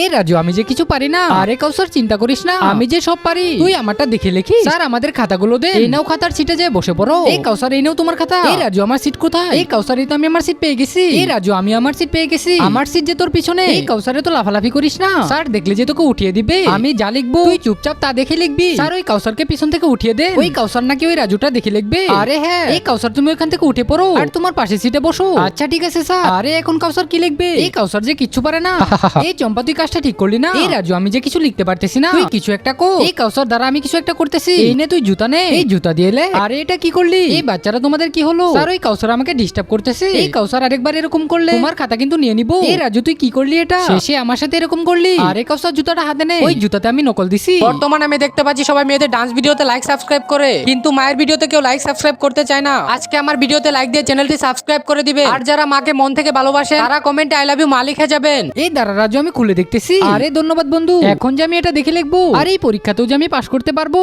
এই রাজু, আমি যে কিছু পারি না। আরে কাউসার, চিন্তা করিস না, আমি যে সব পারি। তুই আমারটা দেখে লিখিস। স্যার, আমাদের খাতাগুলো দে। এই নাও খাতার সিটে যায় বসে পড়ো। এই কাউসার, এই নাও তোমার খাতা। এই রাজু, আমার সিট কোথায়? এই কাউসার, এই তো আমি আমার সিট পেয়ে গেছি। এই রাজু, আমি আমার সিট পেয়ে গেছি। আমার সিট যে তোর পিছনে। এই কাউসারে তো লাফালাফি করিস না। স্যার দেখলে যে তোকে উঠিয়ে দিবে। আমি যা লিখবো তুই চুপচাপ তা দেখে লিখবি। স্যার, ওই কাউসারকে পিছন থেকে উঠিয়ে দে। ওই কাউসার নাকি ওই রাজুটা দেখে লিখবে? আরে হ্যাঁ। এই কাউসার, তুমি ওখান থেকে উঠে পড়ো আর তোমার পাশে সিটে বসো। আচ্ছা ঠিক আছে স্যার। আরে এখন কাউসার কি লিখবে? এই কাউসার যে কিচ্ছু পারে না। এই চম্পা, তুই কাজটা ঠিক করলি না। এই রাজু, আমি যে কিছু লিখতে পারতেছি না। তুই কিছু একটা কর। এই কাউসার, দ্বারা আমি কিছু একটা করতেছি। এই নে তুই জুতা নে। এই জুতা দিয়ে লে। আরে এটা কি করলি? এই বাচ্চারা তোমাদের কি হলো? স্যার, ওই কাউসার আমাকে ডিস্টার্ব করতেছে। এই কাউসার, আরেকবার এরকম করলে তোমার খাতা কিন্তু নিয়ে নিব। এই রাজু, তুই কি করলি এটা? শেষে আমার সাথে এরকম করলি। আরে কাউসার, জুতাটা হাতে নে। ওই জুতাতে আমি নকল দিছি। বর্তমানে আমি দেখতে পাচ্ছি সবাই মেয়েদের ডান্স ভিডিওতে লাইক সাবস্ক্রাইব করে, কিন্তু মায়ের ভিডিওতে কেউ লাইক সাবস্ক্রাইব করতে চায় না। আজকে আমার ভিডিওতে লাইক দিয়ে চ্যানেলটি সাবস্ক্রাইব করে দিবে। আর যারা মাকে মন থেকে ভালোবাসে তারা কমেন্টে আই লাভ ইউ মা লিখে যাবেন। এই দাঁড়া রাজু, আমি খুলে দেখতেছি। আরে ধন্যবাদ বন্ধু। এখন যে আমি এটা দেখে লিখবো আর এই পরীক্ষাতেও যে আমি পাশ করতে পারবো।